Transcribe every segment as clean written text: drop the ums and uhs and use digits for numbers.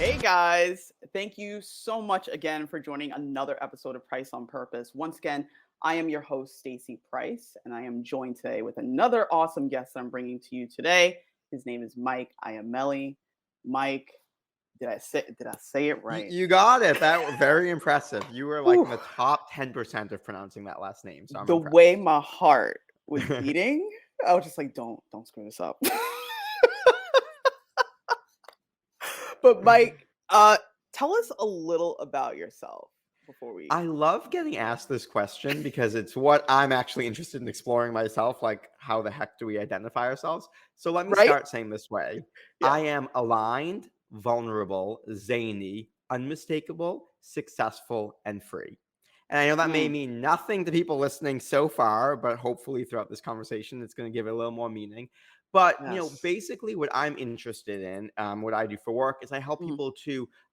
Hey guys, thank you so much again for joining another episode of Price on Purpose. Once again, I am your host, Stacey Price, and I am joined today with another awesome guest that I'm bringing to you today. His name is Mike Iamele. Mike, did I say it You, right? you got it. That was very impressive. You were like Whew. in the top 10% of pronouncing that last name, so I'm The way impressed. my heart was beating, I was just like, don't screw this up. But Mike, tell us a little about yourself before we. I love getting asked this question because it's what I'm actually interested in exploring myself. Like, how the heck do we identify ourselves? So let me Right? start saying this way. Yeah. I am aligned, vulnerable, zany, unmistakable, successful, and free. And I know that may Mm, mean nothing to people listening so far, but hopefully throughout this conversation, it's going to give it a little more meaning. But, yes. basically what I'm interested in, what I do for work is I help Mm, people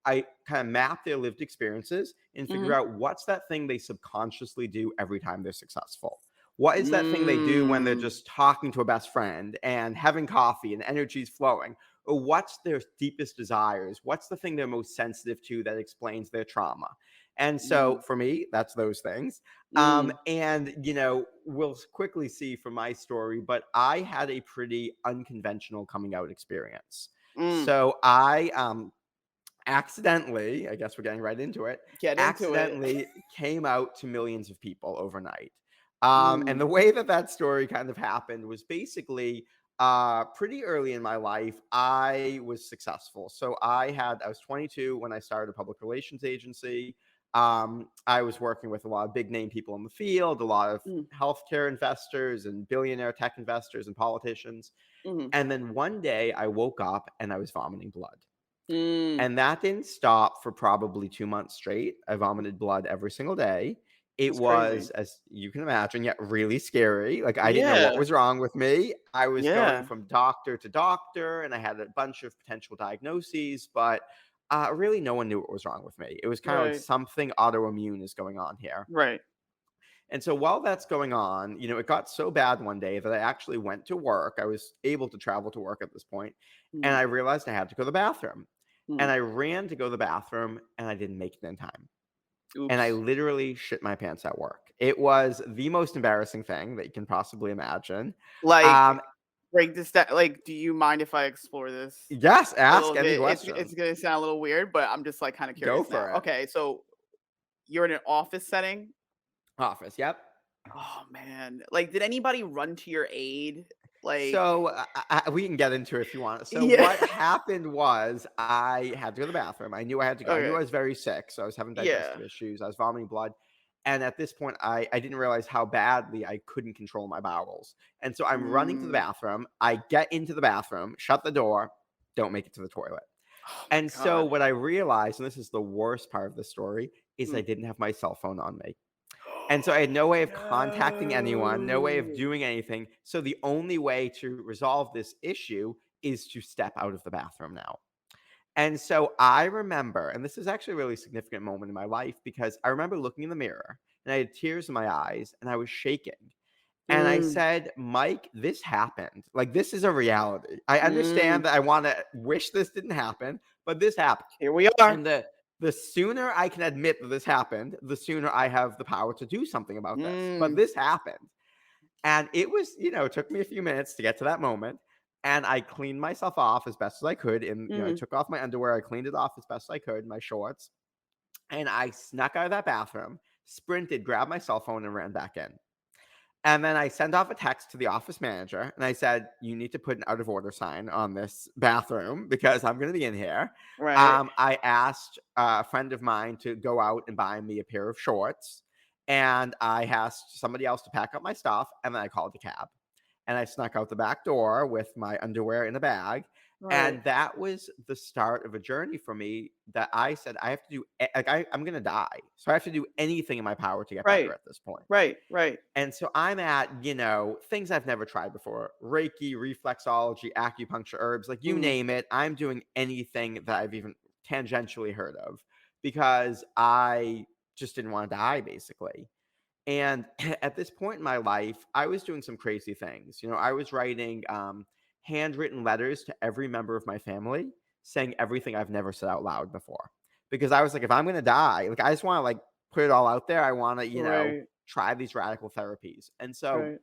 I kind of map their lived experiences and figure mhm. out what's that thing they subconsciously do every time they're successful. What is that thing they do when they're Mm, just talking to a best friend and having coffee and energy's flowing? Or what's their deepest desires? What's the thing they're most sensitive to that explains their trauma? And so mm, for me, that's those things. mm, We'll quickly see from my story, but I had a pretty unconventional coming out experience. mm. So I accidentally, I guess we're getting right into it, Get into it. accidentally came out to millions of people overnight. And Mm, the way that story kind of happened was basically pretty early in my life, I was successful. So I was 22 when I started a public relations agency. I was working with a lot of big name people in the field, a lot of mm, healthcare investors and billionaire tech investors and politicians. mhm, And then one day I woke up and I was vomiting blood. mm. And that didn't stop for probably 2 months straight. I vomited blood every single day. It That's crazy. was, as you can imagine, yet really scary. Like, I didn't know what Yeah, was wrong with me. I was going yeah, from doctor to doctor, and I had a bunch of potential diagnoses, but, really no one knew what was wrong with me. It was kinda like right, something autoimmune is going on here. right. And so while that's going on, it got so bad one day that I actually went to work. I was able to travel to work at this point, and Mm, I realized I had to go to the bathroom. And mm. I ran to go to the bathroom, and I didn't make it in time. And I Oops. literally shit my pants at work. It was the most embarrassing thing that you can possibly imagine. Like, Um, break this down. Like, do you mind if I explore this yes, a ask little any bit? It's question. gonna sound a little weird, but I'm just like kind of Go curious now. for it. Okay, so you're in an office setting. Office, yep. Oh man, like, did anybody run to your aid? Like, So, we can get into it if you want. So yeah. what happened was I had to go to the bathroom. I knew I had to go. I knew Okay. I was very sick, so I was having Yeah. digestive issues. I was vomiting blood. And at this point, I didn't realize how badly I couldn't control my bowels. And so I'm running to the Mm. bathroom. I get into the bathroom, shut the door, don't make it to the toilet. Oh my And so god. what I realized, and this is the worst part of the story, is I Mm. didn't have my cell phone on me. And so I had no way of contacting anyone, no way of No. doing anything. So the only way to resolve this issue is to step out of the bathroom now. And so I remember, and this is actually a really significant moment in my life because I remember looking in the mirror and I had tears in my eyes and I was shaking. And I Mm. said, Mike, this happened. Like, this is a reality. I Mm. understand that I want to wish this didn't happen, but this happened. Here we are. And the sooner I can admit that this happened, the sooner I have the power to do something about this. But Mm. this happened. And it was, it took me a few minutes to get to that moment. And I cleaned myself off as best as I could. And, I Mhm. took off my underwear. I cleaned it off as best as I could, my shorts. And I snuck out of that bathroom, sprinted, grabbed my cell phone, and ran back in. And then I sent off a text to the office manager and I said, you need to put an out of order sign on this bathroom because I'm going to be in here. Right. I asked a friend of mine to go out and buy me a pair of shorts. And I asked somebody else to pack up my stuff. And then I called a cab. And I snuck out the back door with my underwear in a bag. Right. And that was the start of a journey for me that I said I have to do. I'm going to die. So I have to do anything in my power to get better Right. at this point. Right. Right. And so I'm at, things I've never tried before: Reiki, reflexology, acupuncture, herbs, like you Mm. name it. I'm doing anything that I've even tangentially heard of because I just didn't want to die, basically. And at this point in my life, I was doing some crazy things. I was writing handwritten letters to every member of my family saying everything I've never said out loud before. Because I was like, if I'm gonna die, like I just want to like put it all out there. I want to, Right. try these radical therapies. And so Right.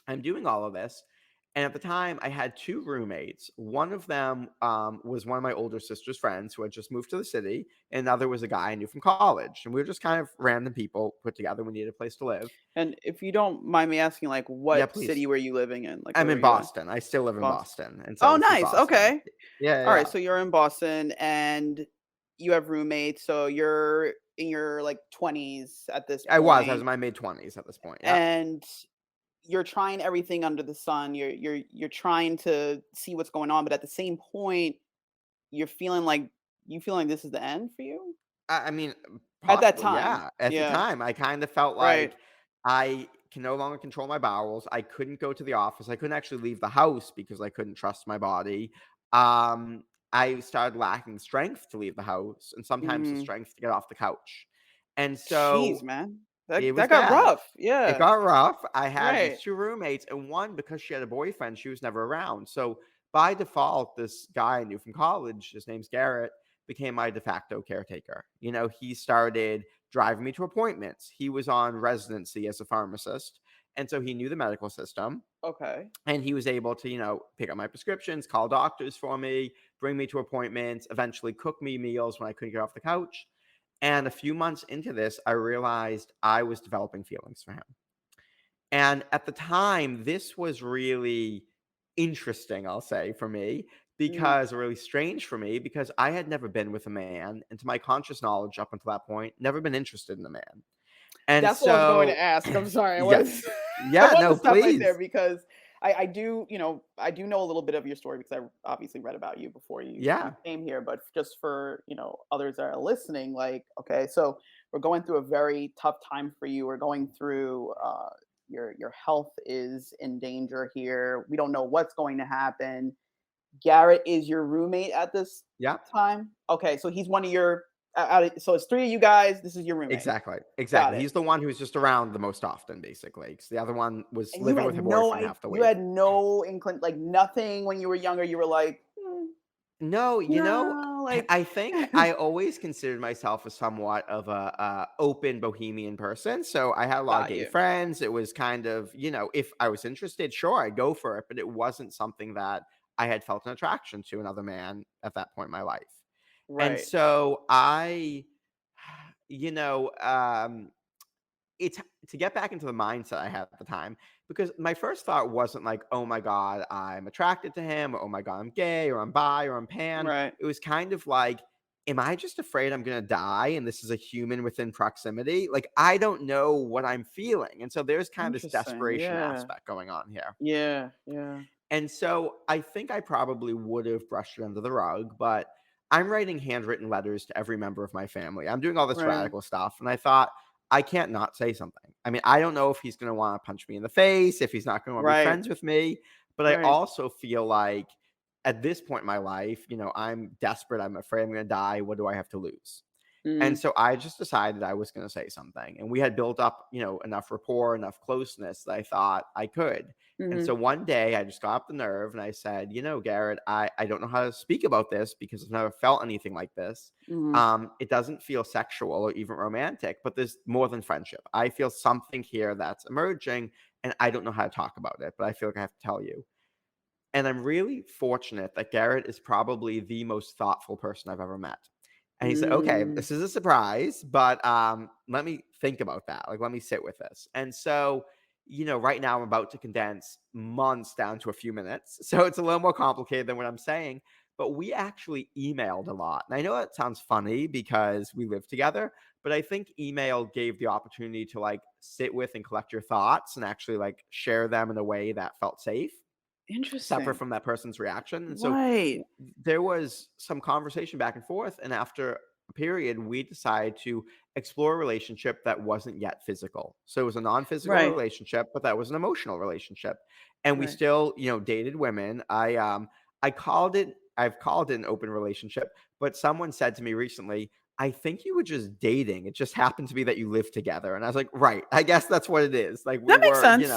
I'm doing all of this. And at the time, I had two roommates. One of them was one of my older sister's friends who had just moved to the city. And another was a guy I knew from college. And we were just kind of random people put together. We needed a place to live. And if you don't mind me asking, like, Yeah, what please. city were you living in? Like, I'm where were in you in? Boston. I still live in Boston. Boston in Oh, 7th Street, nice. Boston. Okay. Yeah, yeah, All yeah. right. So you're in Boston and you have roommates. So you're in your like 20s at this I was in point, my mid-20s at this point. Yeah. and you're trying everything under the sun. You're trying to see what's going on, but at the same point, you're feeling like this is the end for you I mean, at that possibly, time. yeah. At the Yeah. time, I kind of felt Right. like I can no longer control my bowels. I couldn't go to the office. I couldn't actually leave the house because I couldn't trust my body. Um, I started lacking strength to leave the house and sometimes the Mm. strength to get off the couch. And Jeez, so man. it was That got bad. rough. It Yeah. got rough. I had these Right. two roommates, and one, because she had a boyfriend, she was never around. So by default, this guy I knew from college, his name's Garrett, became my de facto caretaker. He started driving me to appointments. He was on residency as a pharmacist. And so he knew the medical system Okay. and he was able to, pick up my prescriptions, call doctors for me, bring me to appointments, eventually cook me meals when I couldn't get off the couch. And a few months into this, I realized I was developing feelings for him. And at the time, this was really interesting, I'll say, for me, Mm. because really strange for me, because I had never been with a man. And to my conscious knowledge up until that point, never been interested in a man. And That's what I was going to so, ask. I'm sorry. I yeah, was I yeah, wanted no, to stop right there please. because I do, I do know a little bit of your story because I obviously read about you before you Yeah, came here, but just for, others that are listening, like, okay, so we're going through a very tough time for you. We're going through your health is in danger here. We don't know what's going to happen. Garrett is your roommate at this yeah. time? Okay, so he's one of your so it's three of you guys. This is your roommate. Exactly, Got exactly. it. He's the one who's just around the most often, basically, because the other one was And you living had with her boyfriend half the you week. had no like nothing when you were younger. You were like, No, no, like, I think I always considered myself a somewhat of a open bohemian person. So I had a lot of got gay you. friends. It was kind of, if I was interested, sure, I'd go for it, but it wasn't something that I had felt an attraction to another man at that point in my life. And Right. so I, you know, it's to get back into the mindset I had at the time, because my first thought wasn't like, "Oh my god, I'm attracted to him," or "Oh my god, I'm gay," or "I'm bi," or "I'm pan." Right. It was kind of like, "Am I just afraid I'm gonna die and this is a human within proximity?" Like, I don't know what I'm feeling, and so there's kind of this Interesting. desperation Yeah. aspect going on here. Yeah. Yeah. And so I think I probably would have brushed it under the rug, but I'm writing handwritten letters to every member of my family. I'm doing all this Right. radical stuff. And I thought, I can't not say something. I mean, I don't know if he's going to want to punch me in the face, if he's not going to want to be Right. friends with me. But I Right. also feel like at this point in my life, I'm desperate. I'm afraid I'm going to die. What do I have to lose? And Mm. so I just decided I was going to say something. And we had built up, enough rapport, enough closeness that I thought I could. And Hmm. so one day I just got up the nerve and I said, Garrett, I don't know how to speak about this because I've never felt anything like this. Hmm. It doesn't feel sexual or even romantic, but there's more than friendship. I feel something here that's emerging and I don't know how to talk about it, but I feel like I have to tell you. And I'm really fortunate that Garrett is probably the most thoughtful person I've ever met. And he said, "Okay, Mm. this is a surprise, but let me think about that. Like, let me sit with this." And so, right now I'm about to condense months down to a few minutes, so it's a little more complicated than what I'm saying. But we actually emailed a lot, and I know that sounds funny because we live together, but I think email gave the opportunity to like sit with and collect your thoughts and actually like share them in a way that felt safe, separate Interesting. from that person's reaction. And so Right. there was some conversation back and forth. And after a period, we decided to explore a relationship that wasn't yet physical. So it was a non physical Right. relationship, but that was an emotional relationship. And we Right. still, dated women. I've called it an open relationship, but someone said to me recently, I think you were just dating. It just happened to be that you lived together. And I was like, right, I guess that's what it is. Like we That makes were, sense.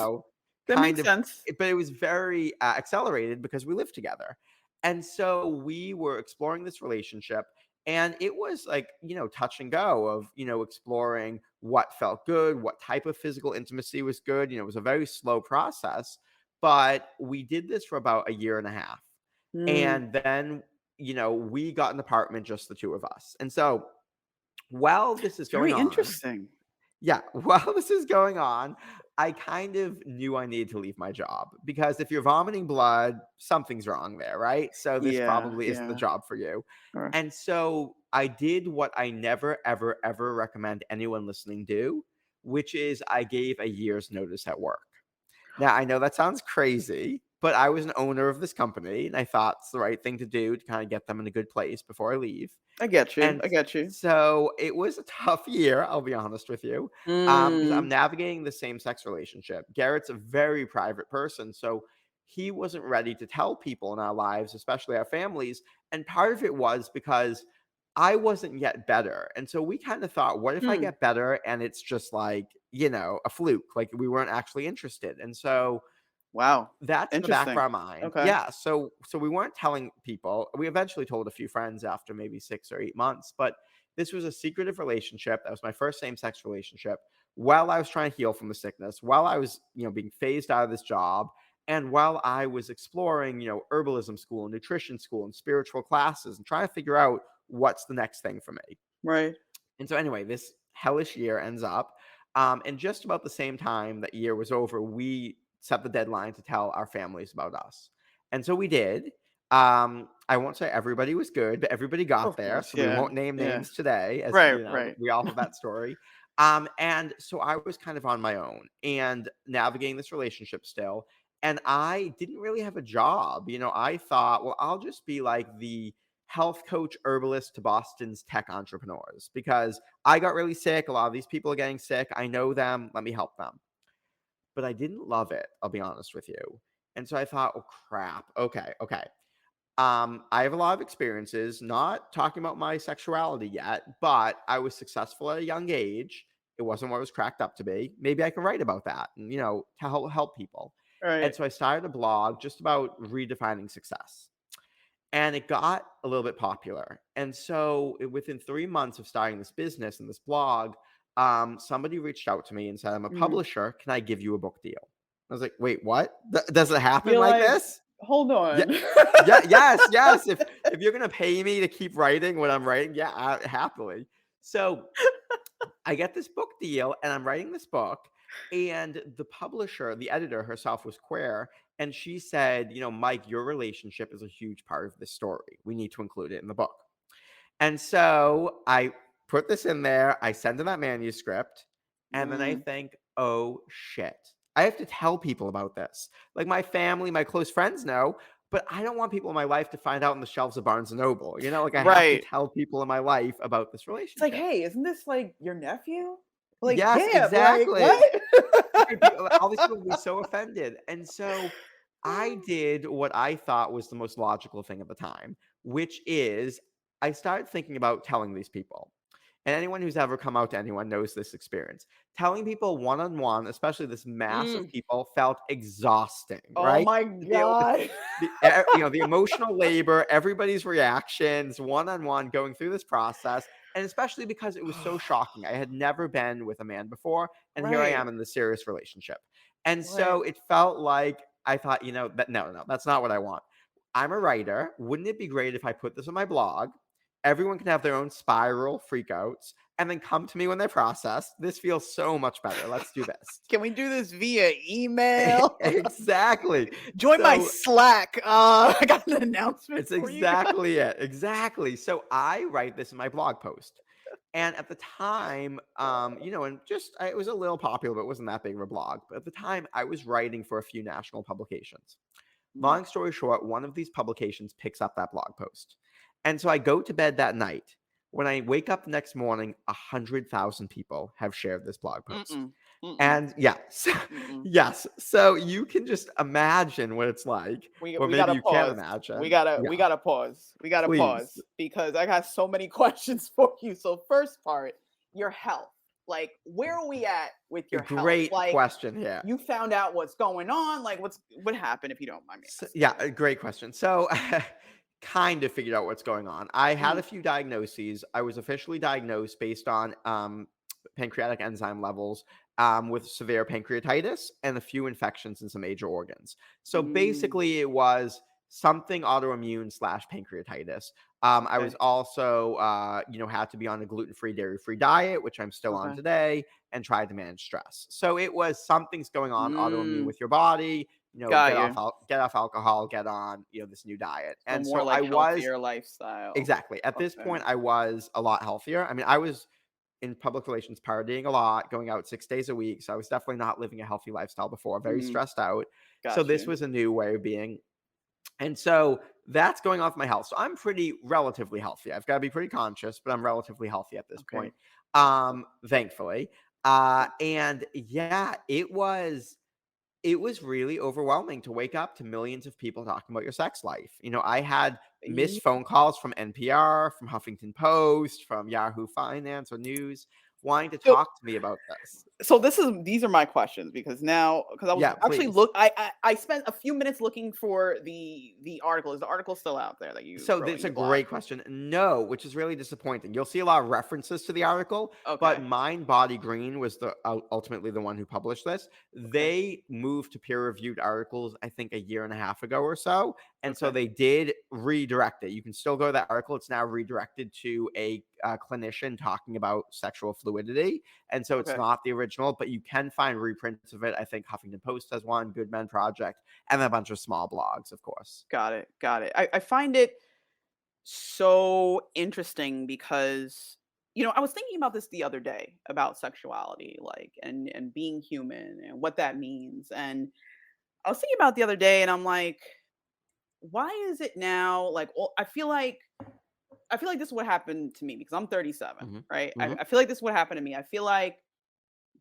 That kind makes of, sense. but it was very accelerated because we lived together. And so we were exploring this relationship, and it was like, touch and go of, exploring what felt good, what type of physical intimacy was good. It was a very slow process, but we did this for about a year and a half. Mm, And then, we got an apartment, just the two of us. And so while this is going very on, interesting. yeah, while this is going on, I kind of knew I needed to leave my job because if you're vomiting blood, something's wrong there, right? So this Yeah, probably isn't the yeah. job for you. Or And so I did what I never, ever, ever recommend anyone listening do, which is I gave a year's notice at work. Now, I know that sounds crazy, but I was an owner of this company and I thought it's the right thing to do to kind of get them in a good place before I leave. I get you. And I get you. so it was a tough year, I'll be honest with you, because I'm Mm, navigating the same-sex relationship. Garrett's a very private person, so he wasn't ready to tell people in our lives, especially our families, and part of it was because I wasn't yet better, and so we kinda thought, "What if I hmm. get better and it's just like, a fluke, like, we weren't actually interested?" And so Wow. that's in the back of Interesting. our mind. Okay. Yeah, so we weren't telling people. We eventually told a few friends after maybe 6 or 8 months, but this was a secretive relationship. That was my first same-sex relationship while I was trying to heal from the sickness, while I was, being phased out of this job, and while I was exploring, herbalism school and nutrition school and spiritual classes and trying to figure out what's the next thing for me. Right. And so anyway, this hellish year ends up, and just about the same time that year was over, we set the deadline to tell our families about us. And so we did. I won't say everybody was good, but everybody got Of there. course. So we Yeah. won't name Yeah. names today, as Right. Right. we all have that story. And so I was kind of on my own and navigating this relationship still. And I didn't really have a job. I thought, well, I'll just be like the health coach herbalist to Boston's tech entrepreneurs because I got really sick. A lot of these people are getting sick. I know them. Let me help them. But I didn't love it. I'll be honest with you. And so I thought, oh crap. Okay. Okay. I have a lot of experiences, not talking about my sexuality yet, but I was successful at a young age. It wasn't what it was cracked up to be. Maybe I can write about that and, to help people. And Right. so I started a blog just about redefining success, and it got a little bit popular. And so within 3 months of starting this business and this blog, somebody reached out to me and said, "I'm a Mhm. publisher. Can I give you a book deal?" I was like, "Wait, what? Does it happen You're like like, this?" hold Yeah, on. yeah, yes, yes. If you're gonna pay me to keep writing what I'm writing, yeah, happily. So I get this book deal and I'm writing this book. And the publisher, the editor herself was queer. And she said, Mike, your relationship is a huge part of this story. We need to include it in the book. And so I put this in there. I send her that manuscript. And then I Mm, think, oh shit. I have to tell people about this. Like my family, my close friends know, but I don't want people in my life to find out on the shelves of Barnes and Noble. Like I have to right. tell people in my life about this It's like, relationship. hey, isn't this like your nephew? Like, Yes, yeah, like exactly. what? Right, all these people will be so offended, and so I did what I thought was the most logical thing at the time, which is I started thinking about telling these people. And anyone who's ever come out to anyone knows this experience. Telling people one-on-one, especially this mass of Mm, people, felt exhausting, oh right? my To deal with God. the emotional labor, everybody's reactions, one-on-one, going through this process, and especially because it was so shocking. I had never been with a man before, and here I Right. am in this serious relationship. And Right. so it felt like I thought, that no, that's not what I want. I'm a writer. Wouldn't it be great if I put this on my blog? Everyone can have their own spiral freakouts and then come to me when they're processed. This feels so much better. Let's do this. Can we do this via email? Exactly. Join my So Slack. I got an announcement it's for you guys. exactly it. Exactly. So I write this in my blog post. And at the time, and just it was a little popular, but it wasn't that big of a blog. But at the time, I was writing for a few national publications. Mm, Long story short, one of these publications picks up that blog post. And so I go to bed that night. When I wake up the next morning, 100,000 people have shared this blog post. mm-mm, mm-mm, And yes, mm-mm. yes. So you can just imagine what it's like, or We maybe gotta you can't pause. imagine. We Yeah, gotta pause. We gotta please. pause because I got so many questions for you. So first part, your health. Like, where are we at with A your health? great Like, question here. you found out what's going on. Like, what happened, if you don't mind me Yeah, asking? a great question. So, kind of figured out what's going on. I had Mm, a few diagnoses. I was officially diagnosed based on pancreatic enzyme levels with severe pancreatitis and a few infections in some major organs. So mm, basically, it was something autoimmune slash pancreatitis. I was okay. also, had to be on a gluten-free, dairy-free diet, which I'm still on Okay. today, and tried to manage stress. So it was something's going on autoimmune Mm, with your body. got you. Get off alcohol, get on this new diet. So And more so I like was healthier lifestyle. exactly at this Okay. point I was a lot healthier. I mean, I was in public relations partying a lot, going out 6 days a week. So I was definitely not living a healthy lifestyle before, very Mm, stressed out. So got this you. was a new way of being. And so that's going off my health. So I'm pretty relatively healthy. I've got to be pretty conscious, but I'm relatively healthy at this Okay. point. Awesome. Thankfully. And yeah, it was really overwhelming to wake up to millions of people talking about your sex life. I had missed phone calls from NPR, from Huffington Post, from Yahoo Finance or News wanting to So talk to me about this. these are my questions, because now, because I was Yeah, actually please. I spent a few minutes looking for the article. Is the article still out there that you So wrote in that's a your blog? great question. No, which is really disappointing. You'll see a lot of references to the article, but Okay. Mind Body Green was ultimately the one who published this. Okay. They moved to peer-reviewed articles, I think, a year and a half ago or so, and so Okay. they did redirect it. You can still go to that article. It's now redirected to a clinician talking about sexual fluidity, and so it's Okay. not the original, but you can find reprints of it. I think Huffington Post has one, Good Men Project, and a bunch of small blogs, of course. Got it. Got it. I find it so interesting because, I was thinking about this the other day about sexuality, like, and being human and what that means. And I was thinking about it the other day, and I'm like, why is it now like, I feel like this is what happened to me because I'm 37, Hmm. right? I, Hmm. I feel like this is what happened to me. I feel like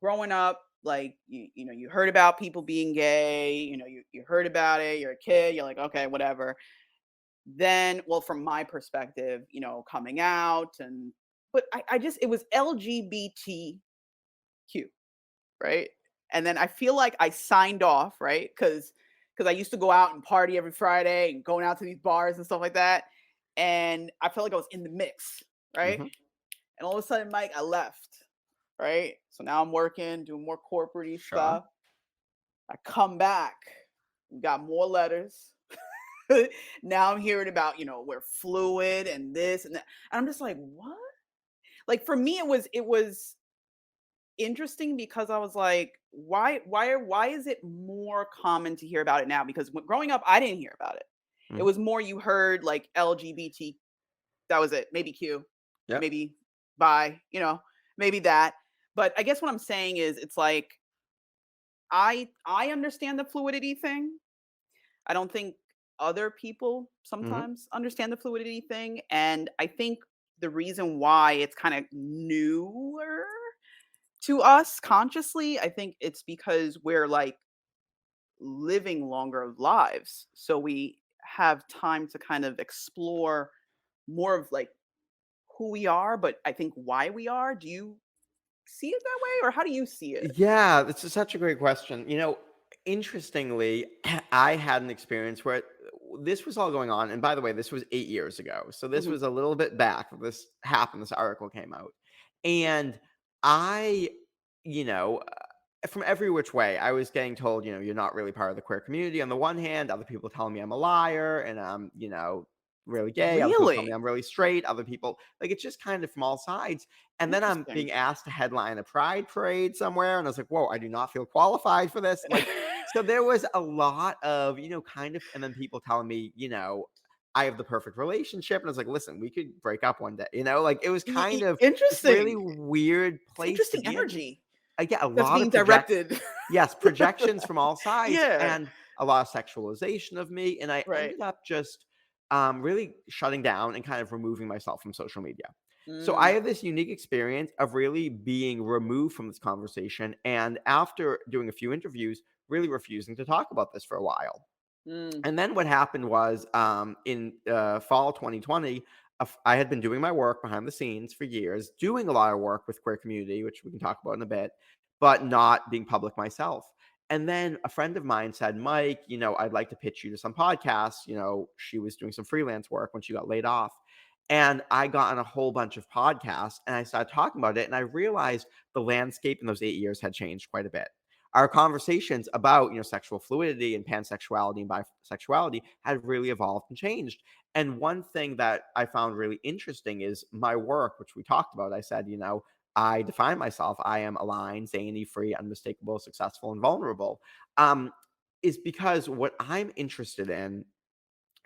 growing up, like, you heard about people being gay, you heard about it, you're a kid, you're like, okay, whatever. Then, well, from my perspective, coming out, but I just, it was LGBTQ, right? And then I feel like I signed off, right? Because I used to go out and party every Friday and going out to these bars and stuff like that. And I felt like I was in the mix, right? Hmm. And all of a sudden, Mike, I left, right? So now I'm working, doing more corporate Sure. stuff. I come back, we got more letters. Now I'm hearing about, we're fluid and this and that. And I'm just like, what? Like, for me, it was interesting because I was like, why is it more common to hear about it now? Because growing up, I didn't hear about it. It Mhm. was more, you heard like LGBT, that was it. Maybe Q, Yep. maybe bi, maybe that. But I guess what I'm saying is, it's like, I understand the fluidity thing. I don't think other people Mhm. sometimes understand the fluidity thing. And I think the reason why it's kind of newer to us consciously, I think it's because we're like living longer lives. So we have time to kind of explore more of like who we are, but I think why we are. Do you see it that way, or how do you see it? Yeah, this is such a great question. Interestingly, I had an experience where this was all going on, and by the way, this was 8 years ago. So this Mhm. was a little bit back. This happened. This article came out, and I, you know, from every which way, I was getting told, you're not really part of the queer community. On the one hand, other people telling me I'm a liar and I'm, really gay. Other people telling me Really I'm really straight. Other people, like, it's just kind of from all sides. And then I'm interesting. being asked to headline a pride parade somewhere. And I was like, whoa, I do not feel qualified for this. Like, so there was a lot of, kind of, and then people telling me, I have the perfect relationship. And I was like, listen, we could break up one day, like it was kind of this really Interesting. weird It's place to interesting be in. energy I get a that's lot being of directed. yes, projections from all sides Yeah, and a lot of sexualization of me, and I right. ended up just, really shutting down and kind of removing myself from social media. So I Mm, had this unique experience of really being removed from this conversation, and after doing a few interviews, really refusing to talk about this for a while. mm, And then what happened was, in fall 2020, I had been doing my work behind the scenes for years, doing a lot of work with queer community, which we can talk about in a bit, but not being public myself. And then a friend of mine said, Mike, I'd like to pitch you to some podcasts. She was doing some freelance work when she got laid off. And I got on a whole bunch of podcasts and I started talking about it. And I realized the landscape in those 8 years had changed quite a bit. Our conversations about, sexual fluidity and pansexuality and bisexuality had really evolved and changed. And one thing that I found really interesting is my work, which we talked about. I said, I define myself. I am aligned, zany, free, unmistakable, successful, and vulnerable. Um, is because what I'm interested in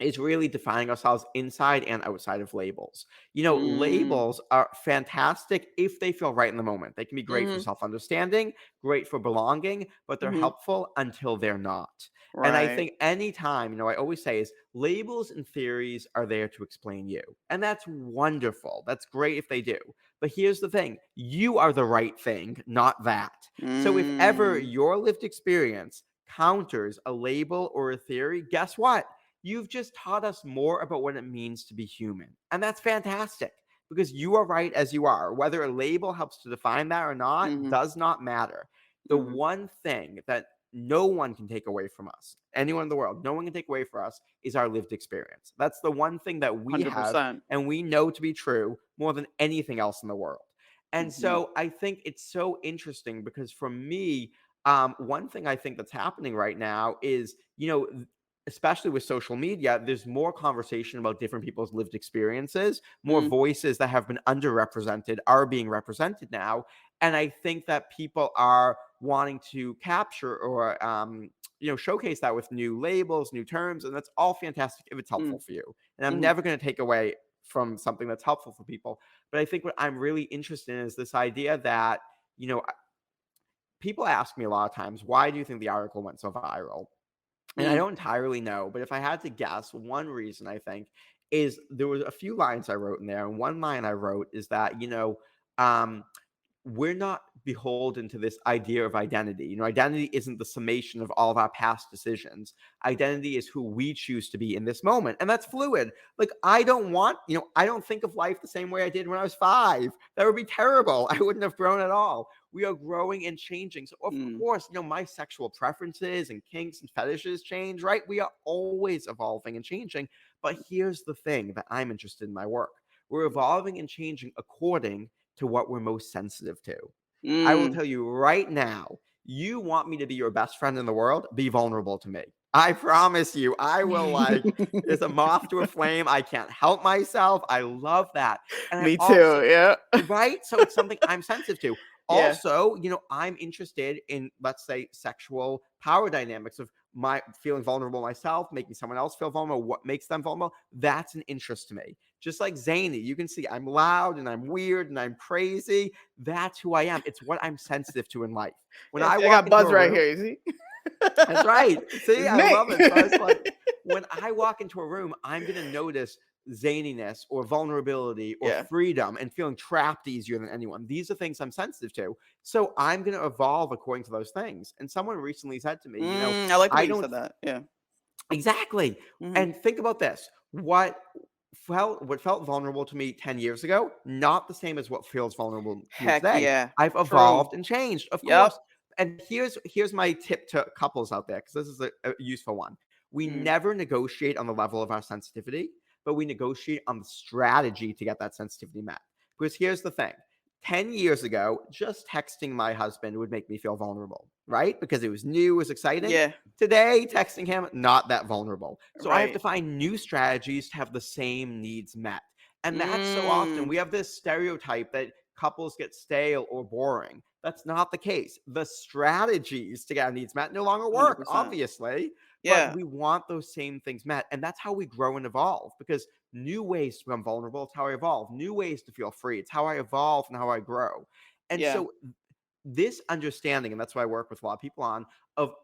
is really defining ourselves inside and outside of labels. Mm. Labels are fantastic if they feel right in the moment. They can be great for Mhm. self understanding, great for belonging, but they're Mhm. helpful until they're not. And I Right. think anytime, I always say is labels and theories are there to explain you. And that's wonderful. That's great if they do. But here's the thing, you are the right thing, not that. So if ever Mm. your lived experience counters a label or a theory, guess what? You've just taught us more about what it means to be human. And that's fantastic because you are right as you are. Whether a label helps to define that or not Mhm. does not matter. The Mhm. one thing that no one can take away from us, anyone in the world, no one can take away from us, is our lived experience. That's the one thing that we have 100%. and we know to be true more than anything else in the world. And Mhm. so I think it's so interesting because for me, one thing I think that's happening right now is, especially with social media, there's more conversation about different people's lived experiences, more Mm. voices that have been underrepresented are being represented now. And I think that people are wanting to capture or, showcase that with new labels, new terms. And that's all fantastic if it's Mm. helpful for you. And I'm Mhm. never going to take away from something that's helpful for people. But I think what I'm really interested in is this idea that, you know, people ask me a lot of times, why do you think the article went so viral? And I Mm. don't entirely know, but if I had to guess, one reason I think is there was a few lines I wrote in there, and one line I wrote is that, um, we're not beholden to this idea of identity. Identity isn't the summation of all of our past decisions. Identity is who we choose to be in this moment, and that's fluid. Like, I don't think of life the same way I did when I was 5. That would be terrible. I wouldn't have grown at all. We are growing and changing. So, of Mm. course, my sexual preferences and kinks and fetishes change, right? We are always evolving and changing. But here's the thing that I'm interested in my work. We're evolving and changing according to what we're most sensitive to. I will Mm. tell you right now, you want me to be your best friend in the world, be vulnerable to me. I promise you, I will it's a moth to a flame. I can't help myself. I love that. And I Me also, too. Yeah. right? So it's something I'm sensitive to. Yeah. Also, I'm interested in, let's say, sexual power dynamics of my feeling vulnerable myself, making someone else feel vulnerable, what makes them vulnerable. That's an interest to me. Just like zany, you can see I'm loud and I'm weird and I'm crazy. That's who I am. It's what I'm sensitive to in life. When Yeah. I See, I walk got into Buzz a right room, here. You see? that's right. See, It's I love it. So it's like me. when I walk into a room, I'm going to notice zaniness or vulnerability or Yeah. freedom and feeling trapped easier than anyone. These are things I'm sensitive to. So I'm going to evolve according to those things. And someone recently said to me, I like the way I you don't said that. Yeah. exactly. Mhm. And think about this. What felt vulnerable to me 10 years ago, not the same as what feels vulnerable to me Heck today. yeah. I've True. evolved and changed, of Yep. course. And here's my tip to couples out there, because this is a useful one. We Mm. never negotiate on the level of our sensitivity, but we negotiate on the strategy to get that sensitivity met. Because here's the thing. 10 years ago, just texting my husband would make me feel vulnerable, right? Because it was new, it was exciting. Yeah. Today, texting him, not that vulnerable. So I have to Right. find new strategies to have the same needs met. And that's so often Mm. we have this stereotype that couples get stale or boring. That's not the case. The strategies to get our needs met no longer work, 100%. obviously, but Yeah. we want those same things met. And that's how we grow and evolve because new ways to become vulnerable, it's how I evolve. New ways to feel free, it's how I evolve and how I grow. And Yeah. so this understanding, and that's what I work with a lot of people on, of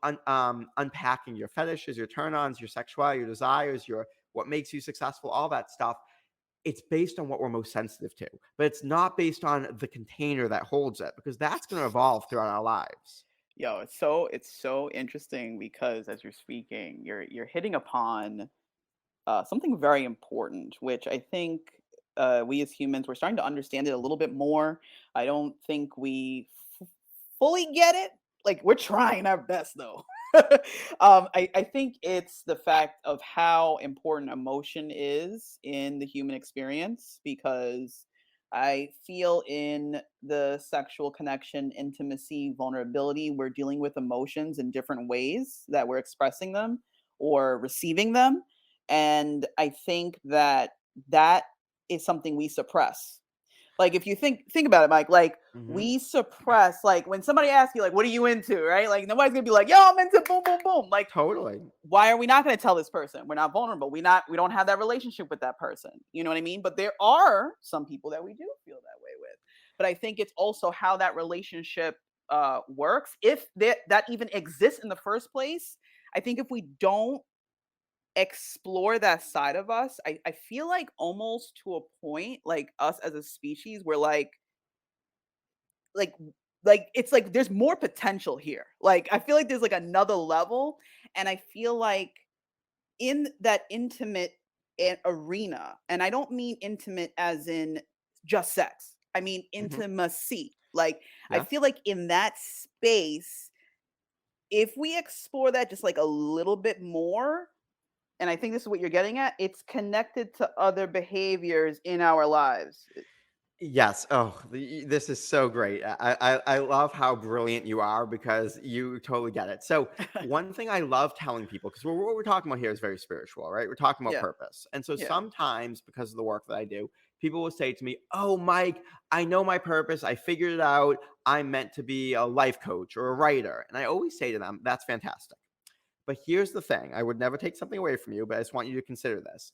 unpacking your fetishes, your turn-ons, your sexuality, your desires, your what makes you successful, all that stuff. It's based on what we're most sensitive to, but it's not based on the container that holds it because that's going to evolve throughout our lives. Yo, it's so interesting because as you're speaking, you're hitting upon something very important, which I think we as humans, we're starting to understand it a little bit more. I don't think we fully get it. Like we're trying our best though. I think it's the fact of how important emotion is in the human experience because I feel in the sexual connection, intimacy, vulnerability, we're dealing with emotions in different ways that we're expressing them or receiving them. And I think that that is something we suppress. Like if you think about it, Mike, like Hmm. we suppress, like when somebody asks you, like, what are you into? Right? Like nobody's gonna be like, yo, I'm into boom, boom, boom. Like, Totally. why are we not gonna tell this person? We're not vulnerable. We don't have that relationship with that person. You know what I mean? But there are some people that we do feel that way with. But I think it's also how that relationship works. If that even exists in the first place, I think if we don't explore that side of us, I feel like almost to a point, like us as a species, we're like it's like there's more potential here. Like I feel like there's like another level, and I feel like in that intimate arena, and I don't mean intimate as in just sex. I mean Hmm. intimacy. Like I Yes. feel like in that space, if we explore that just like a little bit more, and I think this is what you're getting at, it's connected to other behaviors in our lives. Yes. Oh, this is so great. I love how brilliant you are because you totally get it. So one thing I love telling people, because what we're talking about here is very spiritual, right? We're talking about Yeah, purpose. And so yeah. sometimes because of the work that I do, people will say to me, "Oh, Mike, I know my purpose. I figured it out. I'm meant to be a life coach or a writer." And I always say to them, "That's fantastic. But here's the thing. I would never take something away from you, but I just want you to consider this.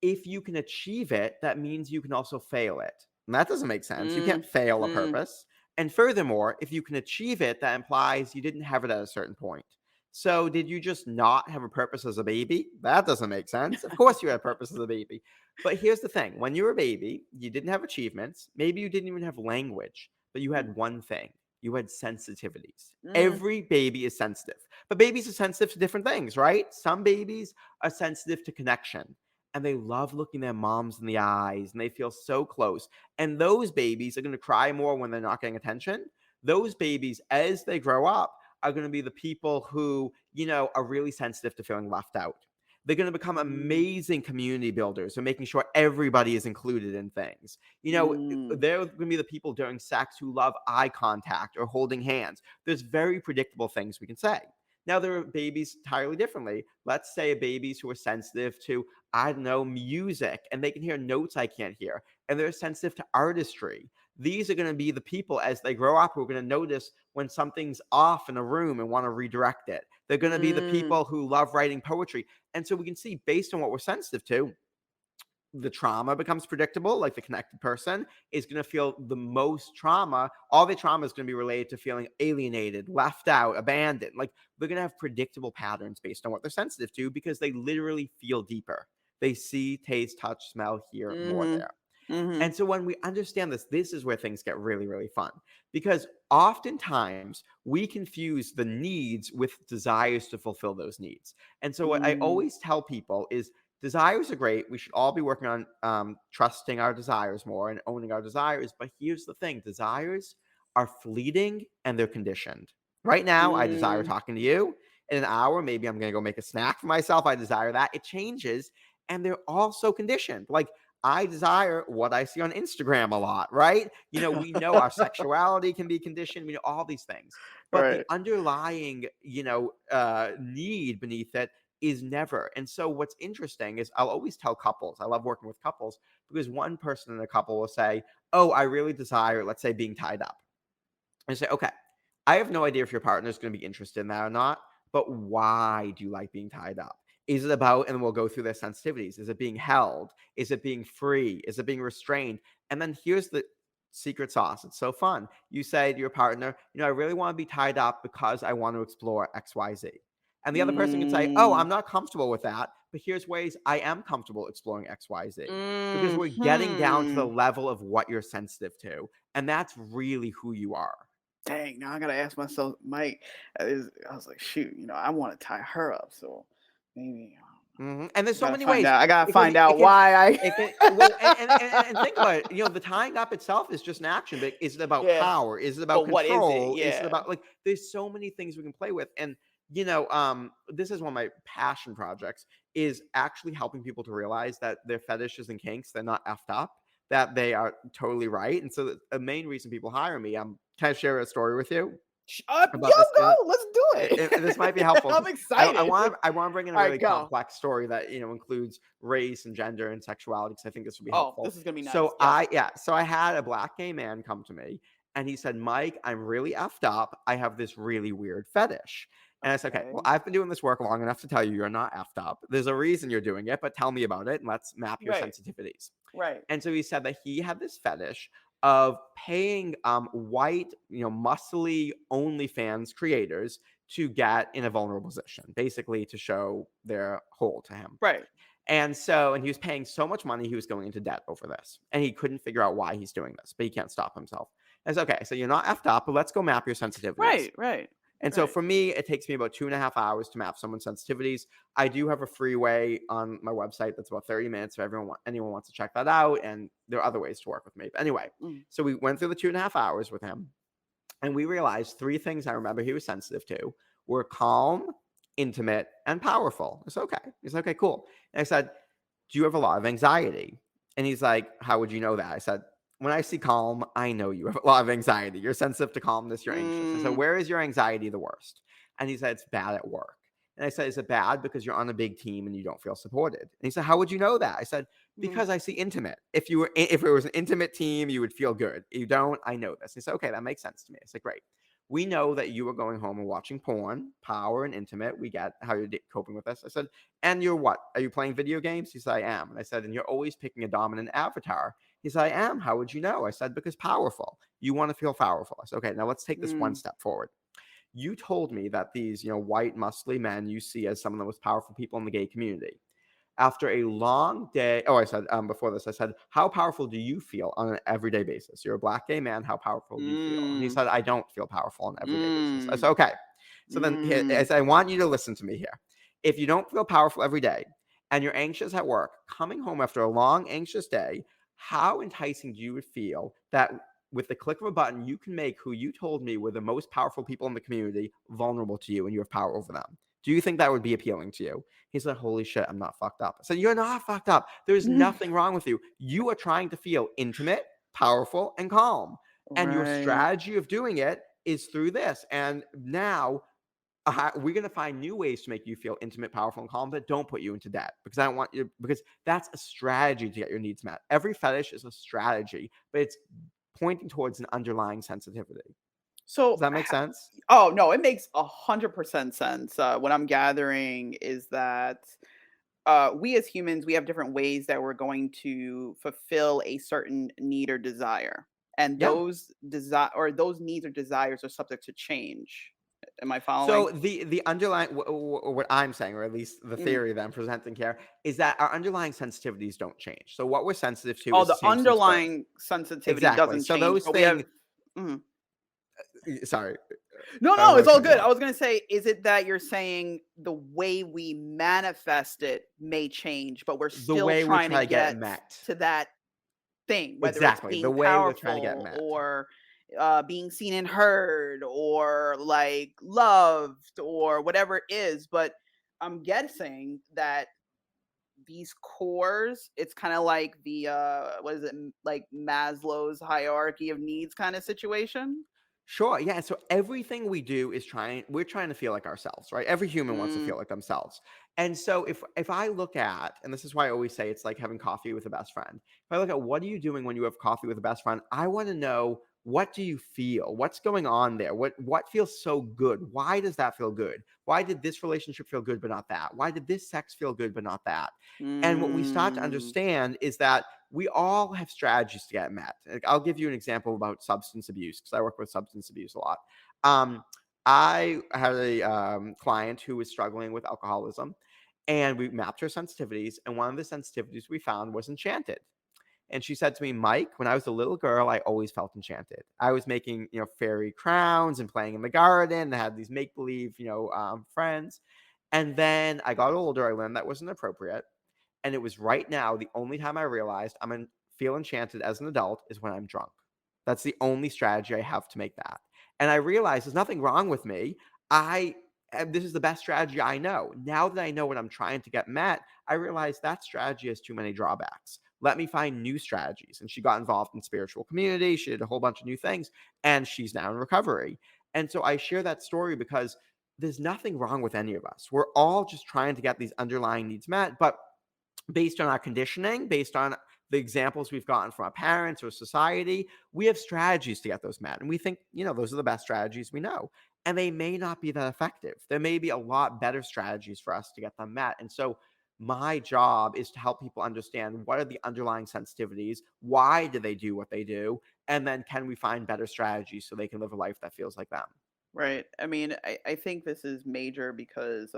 If you can achieve it, that means you can also fail it. And that doesn't make sense. You can't Mm, fail a mm, purpose. And furthermore, if you can achieve it, that implies you didn't have it at a certain point. So, did you just not have a purpose as a baby? That doesn't make sense. Of course, you had a purpose as a baby. But here's the thing, when you were a baby, you didn't have achievements. Maybe you didn't even have language, but you mm, had one thing, you had sensitivities. mm, Every baby is sensitive, but babies are sensitive to different things, right? Some babies are sensitive to connection and they love looking their moms in the eyes and they feel so close. And those babies are going to cry more when they're not getting attention. Those babies, as they grow up, are going to be the people who, are really sensitive to feeling left out. They're going to become mm, amazing community builders and making sure everybody is included in things. mm, They're going to be the people during sex who love eye contact or holding hands. There's very predictable things we can say. Now, there are babies entirely differently. Let's say babies who are sensitive to, I don't know, music, and they can hear notes I can't hear, and they're sensitive to artistry. These are going to be the people as they grow up who are going to notice when something's off in a room and want to redirect it. They're going to be the mm, people who love writing poetry. And so we can see based on what we're sensitive to, the trauma becomes predictable. Like the connected person is going to feel the most trauma. All the trauma is going to be related to feeling alienated, left out, abandoned. Like they're going to have predictable patterns based on what they're sensitive to because they literally feel deeper. They see, taste, touch, smell, hear more mhm, there. mhm, And so when we understand this, this is where things get really, really fun because oftentimes we confuse the needs with desires to fulfill those needs. And so what I mm, always tell people is desires are great. We should all be working on trusting our desires more and owning our desires. But here's the thing, desires are fleeting and they're conditioned. Right now, I desire mm, talking to you. In an hour, maybe I'm going to go make a snack for myself. I desire that. It changes. And they're also conditioned. Like I desire what I see on Instagram a lot, right? We know our sexuality can be conditioned. We know all these things, but the right. underlying, need beneath it is never. And so what's interesting is I'll always tell couples, I love working with couples because one person in a couple will say, "Oh, I really desire, let's say, being tied up." And say, "Okay, I have no idea if your partner is going to be interested in that or not, but why do you like being tied up? Is it about," and we'll go through their sensitivities. Is it being held? Is it being free? Is it being restrained? And then here's the secret sauce. It's so fun. You say to your partner, "I really want to be tied up because I want to explore XYZ." And the other person can say, "Oh, Mm, I'm not comfortable with that, but here's ways I am comfortable exploring XYZ." Because we're getting down to the mhm. level of what you're sensitive to. And that's really who you are. Dang, now I gotta ask myself, Mike. I was like, shoot, I want to tie her up. So Maybe. And there's I so gotta many find ways. out. I gotta It can find be, it out can, why I. it can, well, and think about it. The tying up itself is just an action, but is it about Yeah. power? Is it about But what is it? control? Is it Yeah. about like? There's so many things we can play with, and this is one of my passion projects is actually helping people to realize that their fetishes and kinks, they're not effed up, that they are totally right. And so the main reason people hire me, can I share a story with you Yo, about this? go. Let's do This might be it. helpful I'm because I excited. want I want to bring in a All right, really go. complex story that includes race and gender and sexuality because I think this would be Oh, helpful. this is gonna be nice. So Yes. I had a black gay man come to me and he said, "Mike, I'm really effed up. I have this really weird fetish." And I said, "Okay, well, Okay. I've been doing this work long enough to tell you you're not effed up. There's a reason you're doing it, but tell me about it and let's map your Right. sensitivities." Right. And so he said that he had this fetish of paying white, muscly OnlyFans creators to get in a vulnerable position, basically to show their hole to him. Right. And he was paying so much money, he was going into debt over this. And he couldn't figure out why he's doing this, but he can't stop himself. I said, okay, so you're not effed up, but let's go map your sensitivities. Right. Right. And so Right. for me, it takes me about 2.5 hours to map someone's sensitivities. I do have a free way on my website that's about 30 minutes if anyone wants to check that out. And there are other ways to work with me. But anyway, Mm. so we went through the 2.5 hours with him. And we realized three things I remember he was sensitive to were calm, intimate, and powerful. It's okay. He's okay, cool. And I said, "Do you have a lot of anxiety?" And he's like, "How would you know that?" I said, "When I see calm, I know you have a lot of anxiety. You're sensitive to calmness, you're anxious." I said, Mm. "Where is your anxiety the worst?" And he said, "It's bad at work." And I said, "Is it bad because you're on a big team and you don't feel supported?" And he said, "How would you know that?" I said, Mm. "Because I see intimate. If it was an intimate team, you would feel good. You don't, I know this." He said, "Okay, that makes sense to me." I said, "Great. We know that you are going home and watching porn, power and intimate. We get how you're coping with this." I said, "And you're what? Are you playing video games?" He said, "I am." And I said, "And you're always picking a dominant avatar." He said, "I am." "How would you know?" I said, "Because powerful. You want to feel powerful." I said, "Okay, now let's take this one Mm. step forward. You told me that these, white, muscly men you see as some of the most powerful people in the gay community. After a long day, oh, I said, before this, I said, how powerful do you feel on an everyday basis? You're a black gay man. How powerful do you feel?" And he Mm. said, "I don't feel powerful on an everyday basis." I Mm. said, "Okay." So then I Mm. said, "I want you to listen to me here. If you don't feel powerful every day and you're anxious at work, coming home after a long, anxious day, how enticing do you feel that with the click of a button, you can make who you told me were the most powerful people in the community vulnerable to you and you have power over them? Do you think that would be appealing to you?" He's like, "Holy shit, I'm not fucked up." I said, "You're not fucked up. There's Mm. nothing wrong with you. You are trying to feel intimate, powerful, and calm. And your Right. strategy of doing it is through this. And now we're going to find new ways to make you feel intimate, powerful, and calm that don't put you into debt because I don't want you, because that's a strategy to get your needs met. Every fetish is a strategy, but it's pointing towards an underlying sensitivity." Does So, that make sense? oh no, it makes 100% sense. What I'm gathering is that we as humans, we have different ways that we're going to fulfill a certain need or desire, and Yeah. those needs or desires are subject to change. Am I following? So the underlying what I'm saying, or at least the Mm. theory that I'm presenting here, is that our underlying sensitivities don't change. So what we're sensitive to Oh, is the the same since birth. underlying sensitivity Exactly. doesn't So change, those but we have. things. Mhm. Sorry, No, I don't no, want it's to all cut you good. I off. was gonna say, is it that you're saying the way we manifest it may change, but we're The still way we trying to try to get it get met. to that thing, whether it's Exactly. The being way we're trying to get it powerful met. or being seen and heard or like loved or whatever it is. But I'm guessing that these cores, it's kind of like the what is it, like Maslow's hierarchy of needs kind of situation. Sure. Yeah. So everything we do is we're trying to feel like ourselves, right? Every human wants to Mm. feel like themselves. And so if I look at, and this is why I always say it's like having coffee with a best friend. If I look at what are you doing when you have coffee with a best friend, I want to know, what do you feel? What's going on there? What feels so good? Why does that feel good? Why did this relationship feel good but not that? Why did this sex feel good but not that? And what we start to Mm. understand is that we all have strategies to get met. Like, I'll give you an example about substance abuse because I work with substance abuse a lot. Um, I had a client who was struggling with alcoholism, and we mapped her sensitivities. And one of the sensitivities we found was enchanted. And she said to me, "Mike, when I was a little girl, I always felt enchanted. I was making, fairy crowns and playing in the garden and had these make believe, friends. And then I got older, I learned that wasn't appropriate. And it was right now, the only time I realized feel enchanted as an adult is when I'm drunk. That's the only strategy I have to make that. And I realized there's nothing wrong with me. I this is the best strategy I know. Now that I know what I'm trying to get met, I realize that strategy has too many drawbacks. Let me find new strategies. And she got involved in spiritual community. She did a whole bunch of new things, and she's now in recovery. And so I share that story because there's nothing wrong with any of us. We're all just trying to get these underlying needs met, but based on our conditioning, based on the examples we've gotten from our parents or society, we have strategies to get those met. And we think, those are the best strategies we know. And they may not be that effective. There may be a lot better strategies for us to get them met. And so my job is to help people understand what are the underlying sensitivities, why do they do what they do, and then can we find better strategies so they can live a life that feels like them. Right. I mean, I think this is major because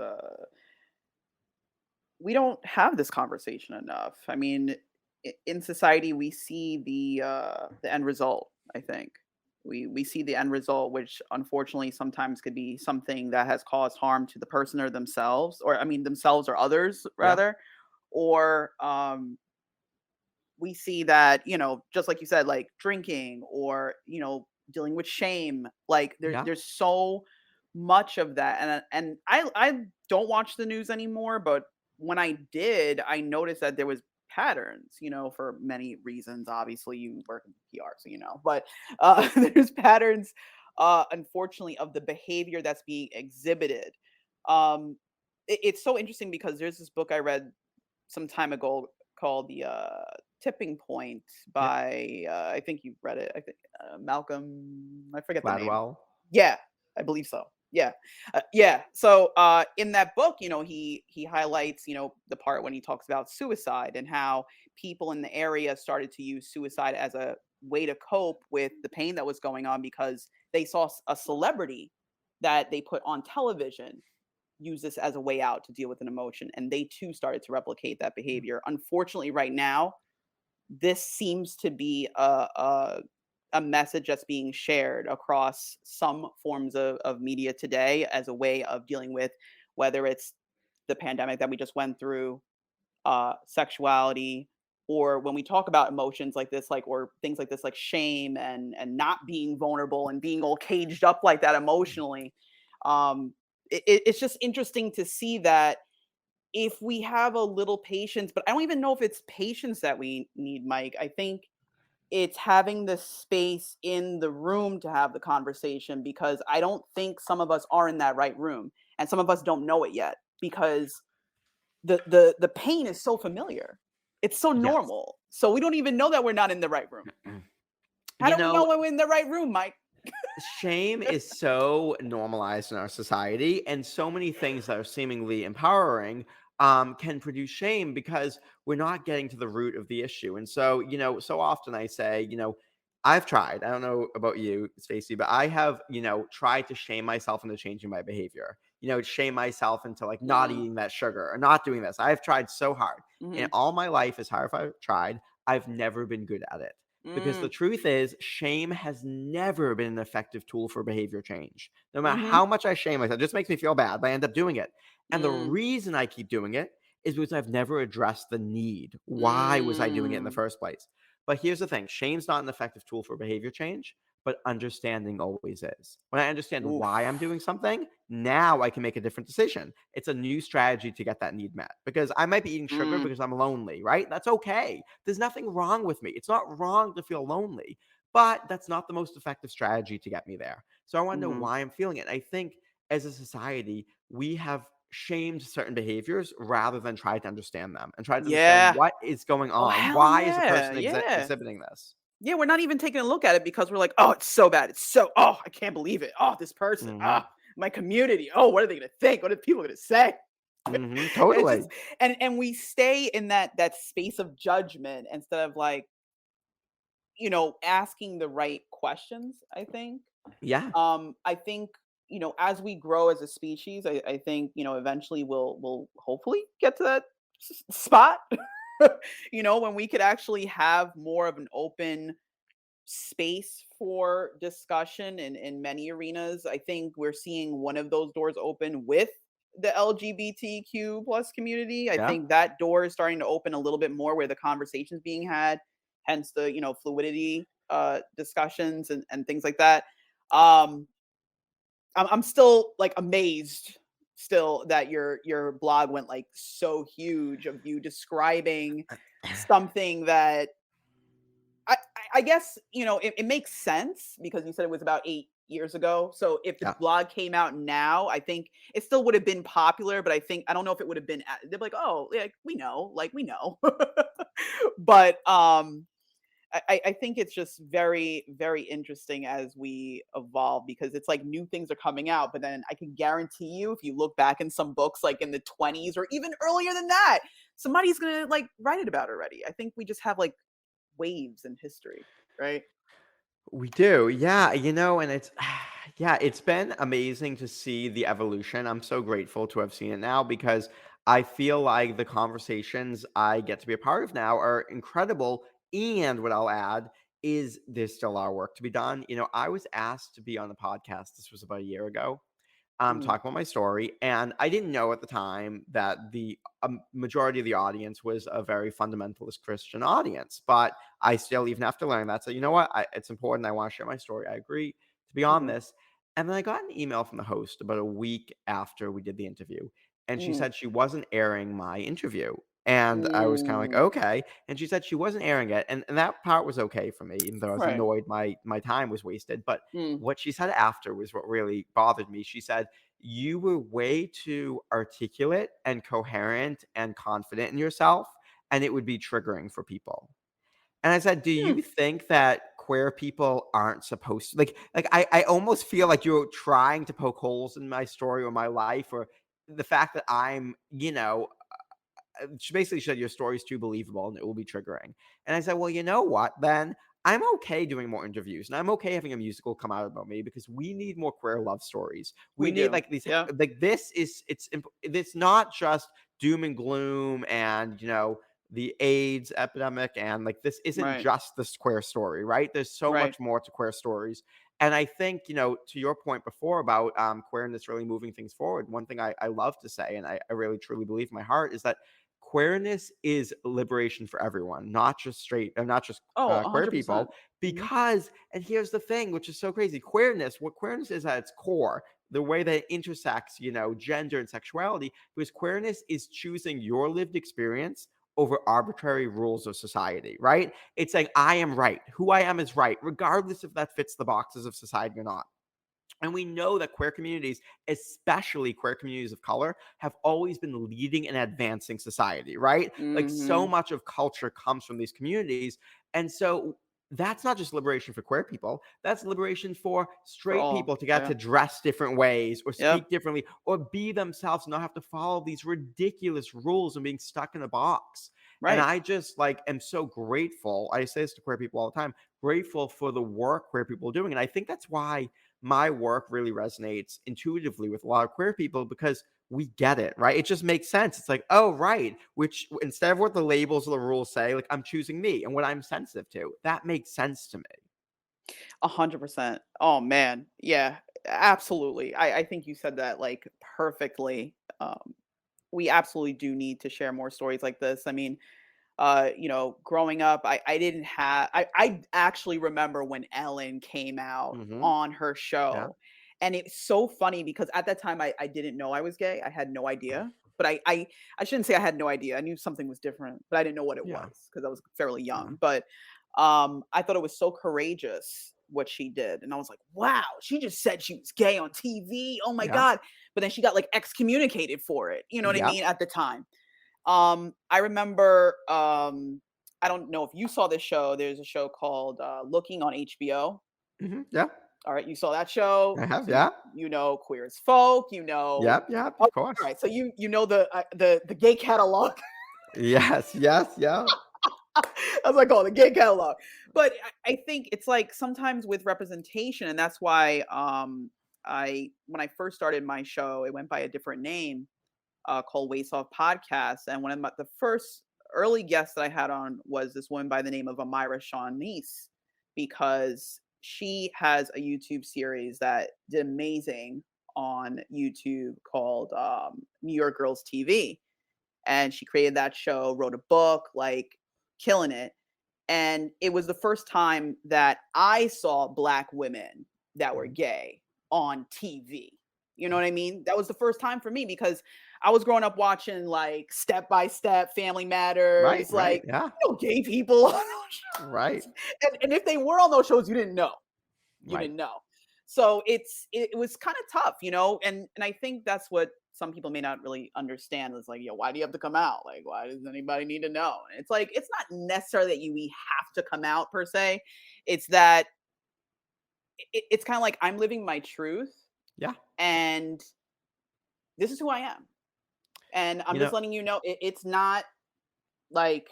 we don't have this conversation enough. I mean, in society, we see the end result. I think we see the end result, which unfortunately sometimes could be something that has caused harm to the person or themselves, or I mean themselves or others Yeah. rather, or we see that just like you said, like drinking or dealing with shame. Like Yeah. there's so much of that, and I don't watch the news anymore, but when I did, I noticed that there was patterns, for many reasons. Obviously, you work in PR, so but there's patterns, unfortunately, of the behavior that's being exhibited. It's so interesting because there's this book I read some time ago called the Tipping Point Yeah. by I think you've read it. I think Malcolm. I forget the name. Gladwell. Yeah, I believe so. Yeah, yeah. So in that book, he highlights the part when he talks about suicide and how people in the area started to use suicide as a way to cope with the pain that was going on because they saw a celebrity that they put on television use this as a way out to deal with an emotion, and they too started to replicate that behavior. Unfortunately, right now, this seems to be a message that's being shared across some forms of media today as a way of dealing with whether it's the pandemic that we just went through, sexuality, or when we talk about emotions like this, like or things like this, like shame and not being vulnerable and being all caged up like that emotionally. Um, it's just interesting to see that if we have a little patience, but I don't even know if it's patience that we need, Mike. I think it's having the space in the room to have the conversation because I don't think some of us are in that right room and some of us don't know it yet because the pain is so familiar. It's so Yes. normal. So we don't even know that we're not in the right room. How You do we know know, when we're in the right room, Mike? shame is so normalized in our society, and so many things that are seemingly empowering can produce shame because we're not getting to the root of the issue. And so, so often I say, I've tried. I don't know about you, Stacey, but I have, tried to shame myself into changing my behavior. Shame myself into like not Mm, eating that sugar or not doing this. I've tried so hard, and mhm, all my life, as hard as I've tried, I've never been good at it. Because the mm, truth is, shame has never been an effective tool for behavior change. No matter mhm, how much I shame myself, it just makes me feel bad, but I end up doing it. And the mm, reason I keep doing it is because I've never addressed the need. Why was I doing it in the mm, first place? But here's the thing, shame's not an effective tool for behavior change, but understanding always is. When I understand why I'm oof. doing something, now I can make a different decision. It's a new strategy to get that need met. Because I might be eating sugar Mm, because I'm lonely, right? That's okay. There's nothing wrong with me. It's not wrong to feel lonely, but that's not the most effective strategy to get me there. So I want to know mhm. why I'm feeling it. I think as a society, we have shamed certain behaviors rather than tried to understand them and tried to understand Yeah. what is going Oh, on. hell Why is a yeah, person yeah. exhibiting this? Yeah, we're not even taking a look at it because we're like, "Oh, it's so bad. It's so oh, I can't believe it. Oh, this person. Hmm. Ah, my community. Oh, what are they gonna think? What are people gonna say?" Hmm. And it's Totally. just and we stay in that space of judgment instead of like, asking the right questions, I think. Yeah. I think, as we grow as a species, I think, eventually we'll hopefully get to that spot, when we could actually have more of an open space for discussion in many arenas. I think we're seeing one of those doors open with the LGBTQ plus community. I Yeah. think that door is starting to open a little bit more where the conversation's being had, hence the, fluidity discussions and things like that. Um, I'm still like amazed still that your blog went like so huge of you describing something that I guess, it makes sense because you said it was about 8 years ago. So if the Yeah. blog came out now, I think it still would have been popular, but I don't know if it would have been. They're like, oh, like we know, but I think it's just very, very interesting as we evolve because it's like new things are coming out. But then I can guarantee you, if you look back in some books like in the 20s or even earlier than that, somebody's gonna like write it about already. I think we just have like waves in history, right? We do. Yeah, and it's yeah, it's been amazing to see the evolution. I'm so grateful to have seen it now because I feel like the conversations I get to be a part of now are incredible. And what I'll add is there's still a lot of work to be done. I was asked to be on the podcast. This was about a year ago, Mm, talking about my story, and I didn't know at the time that the majority of the audience was a very fundamentalist Christian audience. But I still even have to learn that. So you know what? It's important. I want to share my story. I agree to be on mhm, this. And then I got an email from the host about a week after we did the interview, and she mm, said she wasn't airing my interview. And I was kind of like, mm, okay. And she said she wasn't airing it. And that part was okay for me, even though I was right. annoyed my time was wasted. But Mm, what she said after was what really bothered me. She said, you were way too articulate and coherent and confident in yourself, and it would be triggering for people. And I said, do hmm, you think that queer people aren't supposed to I almost feel like you're trying to poke holes in my story or my life or the fact that I'm, she basically said your story is too believable and it will be triggering. And I said, well, you know what? Then I'm okay doing more interviews and I'm okay having a musical come out about me because we need more queer love stories. We we need do. like these, Yeah. like this is it's not just doom and gloom and the AIDS epidemic and like this isn't Right. just this queer story, right? There's so Right. much more to queer stories. And I think, to your point before about queerness really moving things forward, one thing I love to say, and I really truly believe in my heart, is that queerness is liberation for everyone, not just straight and not just Oh, queer 100%. people. Mhm. Because, and here's the thing, which is so crazy, what queerness is at its core, the way that it intersects, gender and sexuality, because queerness is choosing your lived experience over arbitrary rules of society, right? It's like, I am right. Who I am is right, regardless if that fits the boxes of society or not. And we know that queer communities, especially queer communities of color, have always been leading and advancing society, right? Like so Mhm. much of culture comes from these communities. And so that's not just liberation for queer people, that's liberation for For straight all. people to get Yeah. to dress different ways or Yep. speak differently or be themselves, not have to follow these ridiculous rules and being stuck in a box. And Right. I just like am so grateful. I say this to queer people all the time, grateful for the work queer people are doing. And I think that's why my work really resonates intuitively with a lot of queer people because we get it, right? It just makes sense. It's like, oh, right. Which instead of what the labels or the rules say, like I'm choosing me and what I'm sensitive to. That makes sense to me. 100%. Oh man. Yeah. Absolutely. I think you said that like perfectly. We absolutely do need to share more stories like this. I mean, growing up, I didn't have I actually remember when Ellen came out Hmm. on her Yeah. show. And it's so funny because at that time I didn't know I was gay. I had no idea. But I shouldn't say I had no idea. I knew something was different, but I didn't know what it Yeah. was because I was fairly Yeah. young. But I thought it was so courageous what she did. And I was like, wow, she just said she was gay on TV. Oh my Yeah. God. But then she got like excommunicated for it. You know what I Yeah. mean? At the time. I remember, I don't know if you saw this show. There's a show called Looking on HBO. Yeah. All right, you saw that show, I have. so Yeah. you know Queer as Folk. You know, Yep. Yep. oh, Of all course. right. So you know the gay catalog. Yes. Yes. Yeah. That's what I call it, the gay catalog. But I think it's like sometimes with representation, and that's why I when I first started my show, it went by a different name called Waste Off Podcast. And one of the first early guests that I had on was this woman by the name of Amira Shawnese, because she has a YouTube series that did amazing on YouTube called New York Girls TV, and she created that show, wrote a book, like killing it. And it was the first time that I saw Black women that were Mhm. gay on TV. You know what I mean? That was the first time for me because I was growing up watching like Step by Step, Family Right, Matters, right, like yeah, gay people on those right, shows. And if they were on those shows, you didn't know. You right. didn't know. So it was kind of tough, and I think that's what some people may not really understand. It's like, why do you have to come out? Like, why does anybody need to know? And it's like it's not necessarily that we have to come out per se. It's that it's kind of like I'm living my truth, Yeah. and this is who I am, and I'm You just know letting you know it's not like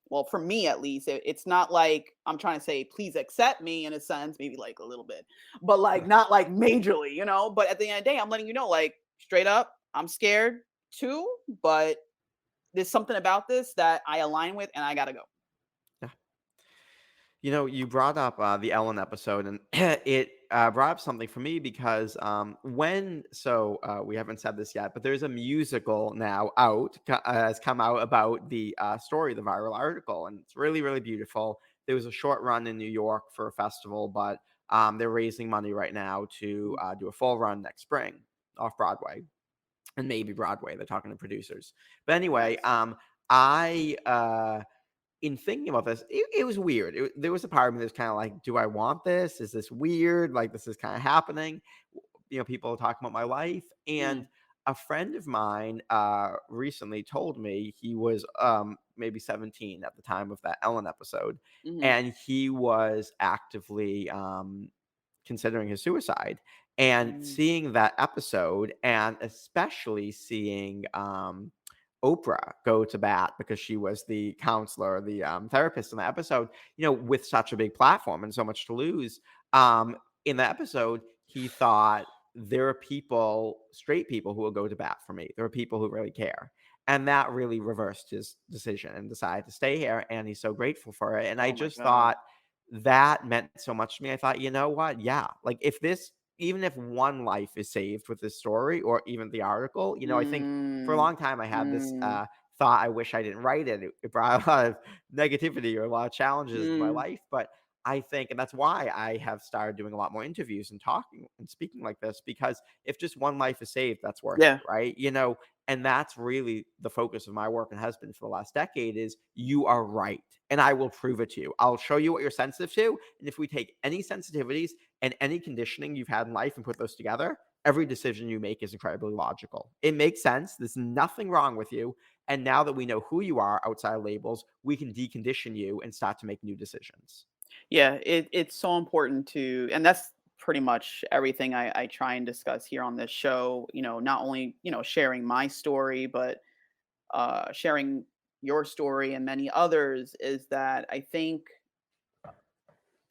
well, for me at least, it's not like I'm trying to say, please accept me in a sense, maybe like a little bit, but like not like majorly, But at the end of the day, I'm letting you know, like straight up, I'm scared too, but there's something about this that I align with and I gotta go. yeah. You brought up the Ellen episode, and it brought up something for me because we haven't said this yet, but there's a musical now has come out about the story, the viral article, and it's really, really beautiful. There was a short run in New York for a festival, but they're raising money right now to Mm. do a full run next spring off Broadway and maybe Broadway. They're talking to producers, but anyway, Nice. I. In thinking about this, it was weird. There was a part of me that's kind of like, do I want this? Is this weird? Like, this is kind of happening. People are talking about my life. And Mm. a friend of mine recently told me he was maybe 17 at the time of that Ellen episode. Hmm. And he was actively considering his suicide. And Mm. seeing that episode, and especially seeing Oprah go to bat because she was the counselor, the therapist in the episode, with such a big platform and so much to lose. In the episode, he thought there are people, straight people, who will go to bat for me. There are people who really care. And that really reversed his decision and decided to stay here. And he's so grateful for it. And I Oh my just God. thought that meant so much to me. I thought, you know what? Yeah. Like, even if one life is saved with this story or even the article, I think for a Mm. long time I had this Mm. thought, I wish I didn't write it. It brought a lot of negativity or a lot of challenges in my Mm. life. But I think, and that's why I have started doing a lot more interviews and talking and speaking like this, because if just one life is saved, that's worth it, Yeah. right? And that's really the focus of my work and has been for the last decade is you are right. And I will prove it to you. I'll show you what you're sensitive to. And if we take any sensitivities and any conditioning you've had in life and put those together, every decision you make is incredibly logical. It makes sense. There's nothing wrong with you. And now that we know who you are outside of labels, we can decondition you and start to make new decisions. Yeah, it's so important to, and that's pretty much everything I try and discuss here on this show. Not only sharing my story, but sharing your story and many others. Is that I think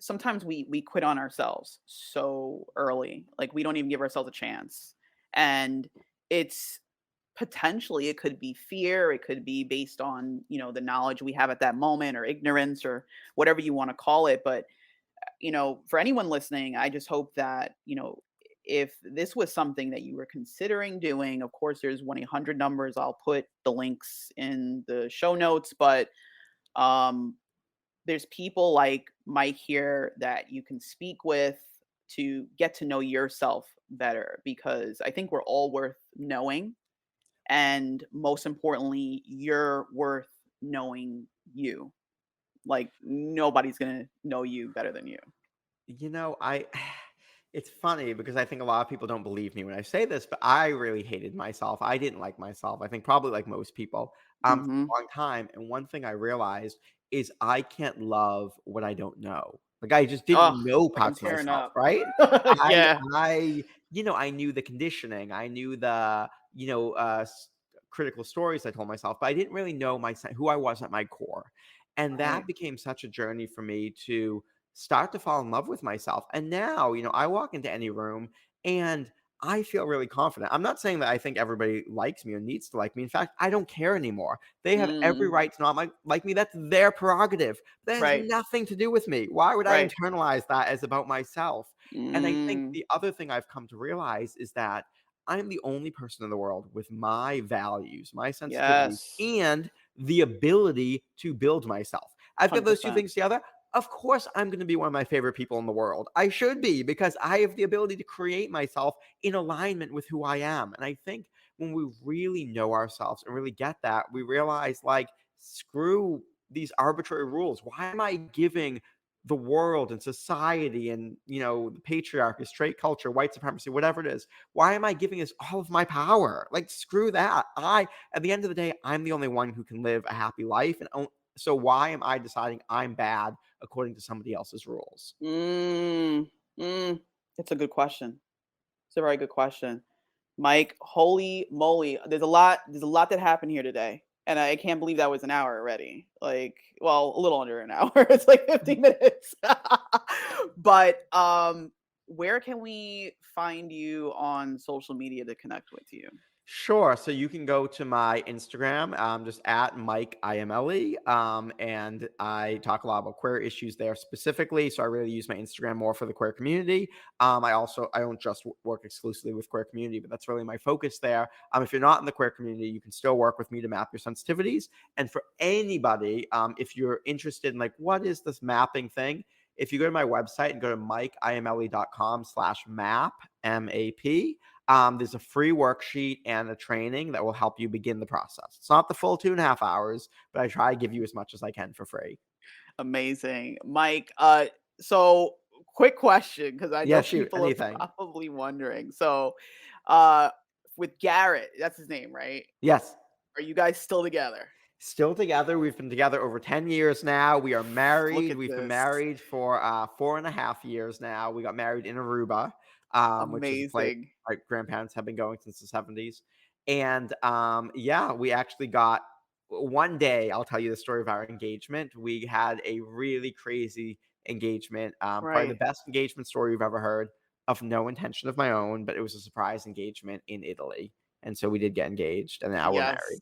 sometimes we quit on ourselves so early, like we don't even give ourselves a chance, and it's potentially it could be fear, it could be based on the knowledge we have at that moment or ignorance or whatever you want to call it, but for anyone listening, I just hope that, if this was something that you were considering doing, of course, there's 1-800 numbers. I'll put the links in the show notes, but um, there's people like Mike here that you can speak with to get to know yourself better because I think we're all worth knowing. And most importantly, you're worth knowing you. Like nobody's going to know you better than you. I it's funny because I think a lot of people don't believe me when I say this, but I really hated myself. I didn't like myself. I think probably like most people, for Hmm. a long time. And one thing I realized is I can't love what I don't know. Like I just Oh, didn't know like I'm parts of tearing myself, up. right? I Yeah. I I knew the conditioning. I knew the, critical stories I told myself, but I didn't really know who I was at my core. And that Right. became such a journey for me to start to fall in love with myself. And now, I walk into any room and I feel really confident. I'm not saying that I think everybody likes me or needs to like me. In fact, I don't care anymore. They have every Mm, right to not like me. That's their prerogative. That has right, nothing to do with me. Why would I right. internalize that as about myself? And I think Mm, the other thing I've come to realize is that I'm the only person in the world with my values, my sensitivities, yes, and the ability to build myself. I've got those two 100%. things together. Of course, I'm going to be one of my favorite people in the world. I should be because I have the ability to create myself in alignment with who I am. And I think when we really know ourselves and really get that, we realize like, screw these arbitrary rules. Why am I giving the world and society and, the patriarchy, straight culture, white supremacy, whatever it is, why am I giving this all of my power? Like, screw that. At the end of the day, I'm the only one who can live a happy life. And so why am I deciding I'm bad according to somebody else's rules? Mm, it's a good question. It's a very good question. Mike, holy moly, there's a lot that happened here today. And I can't believe that was an hour already. Like, well, a little under an hour. It's like 15 minutes. But where can we find you on social media to connect with you? Sure. So you can go to my Instagram, just at Mike Iamele, and I talk a lot about queer issues there specifically. So I really use my Instagram more for the queer community. I don't just work exclusively with queer community, but that's really my focus there. If you're not in the queer community, you can still work with me to map your sensitivities. And for anybody, if you're interested in like what is this mapping thing, if you go to my website and go to mikeiamele.com/map, MAP. There's a free worksheet and a training that will help you begin the process. It's not the full 2.5 hours, but I try to give you as much as I can for free. Amazing. Mike, so quick question, because I Yeah, know shoot, people are anything. probably wondering. So, uh, with Garrett, that's his name, right? Yes. Are you guys still together? Still together. We've been together over 10 years now. We are Look married. at We've been this. married for 4.5 years now. We got married in Aruba, which is a place Amazing. my grandparents have been going since the 70s. And yeah, we actually got one day, I'll tell you the story of our engagement. We had a really crazy engagement, probably the Right. best engagement story you've ever heard, of no intention of my own, but it was a surprise engagement in Italy. And so we did get engaged, and now we're Yes. married.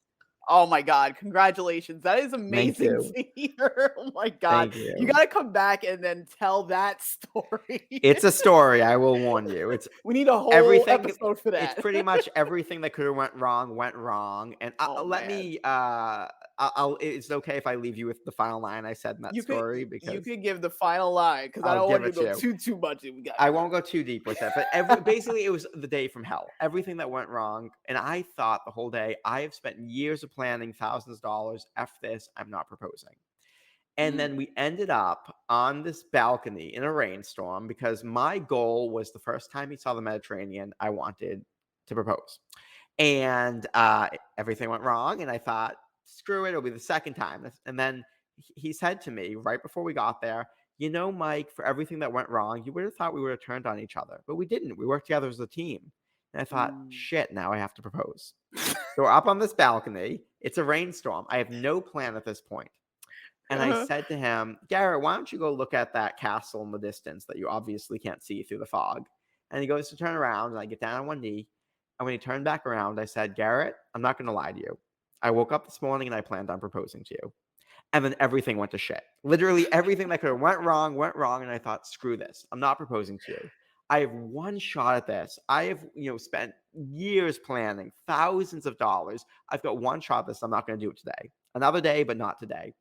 Oh my god, congratulations. That is Thank amazing you. to hear. Oh my god. Thank You you. gotta come back and then tell that story. It's a story, I will warn you. It's We need a whole everything episode for it's that. pretty much everything that could've went wrong, and, Oh let man. me, I'll is it okay if I leave you with the final line I said in that You could story? you Because could give the final line because I I'll don't give want you it to to go you. too much. We got I won't go too deep with it, but basically, it was the day from hell. Everything that went wrong, and I thought the whole day, I have spent years of planning, thousands of dollars, F this, I'm not proposing. And mm, then we ended up on this balcony in a rainstorm because my goal was the first time he saw the Mediterranean, I wanted to propose. And everything went wrong. And I thought, screw it, it'll be the second time. And then he said to me right before we got there, Mike, for everything that went wrong, you would have thought we would have turned on each other, but we didn't. We worked together as a team. And I thought, mm. shit, now I have to propose. So we're up on this balcony. It's a rainstorm. I have no plan at this point. And I Uh-huh. said to him, Garrett, why don't you go look at that castle in the distance that you obviously can't see through the fog? And he goes to turn around, and I get down on one knee. And when he turned back around, I said, Garrett, I'm not going to lie to you. I woke up this morning and I planned on proposing to you. And then everything went to shit. Literally everything that could have went wrong, went wrong. And I thought, screw this. I'm not proposing to you. I have one shot at this. I have, spent years planning, thousands of dollars. I've got one shot at this. I'm not going to do it today. Another day, but not today.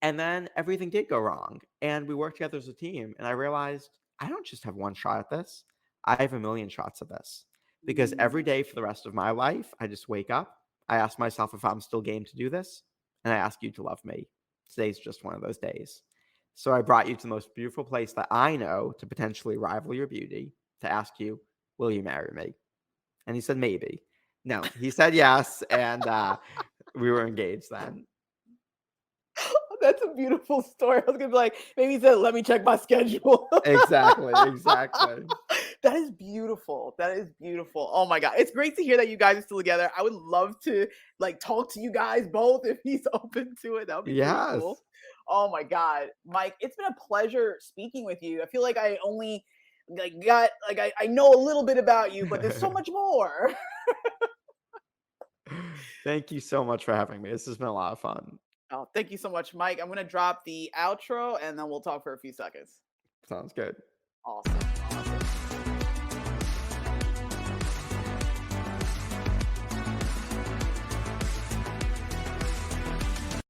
And then everything did go wrong, and we worked together as a team, and I realized I don't just have one shot at this. I have a million shots at this. Because every Mm. day for the rest of my life, I just wake up, I ask myself if I'm still game to do this, and I ask you to love me. Today's just one of those days. So I brought you to the most beautiful place that I know to potentially rival your beauty, to ask you, will you marry me? And he said maybe. No, he said yes, and we were engaged then. That's a beautiful story. I was gonna be like, maybe he said, "Let me check my schedule." Exactly, exactly. That is beautiful. That is beautiful. Oh my god, it's great to hear that you guys are still together. I would love to like talk to you guys both if he's open to it. That would be pretty Yes. cool. Oh my god, Mike, it's been a pleasure speaking with you. I feel like I only I know a little bit about you, but there's so much more. Thank you so much for having me. This has been a lot of fun. Oh, thank you so much, Mike. I'm gonna drop the outro and then we'll talk for a few seconds. Sounds good. Awesome.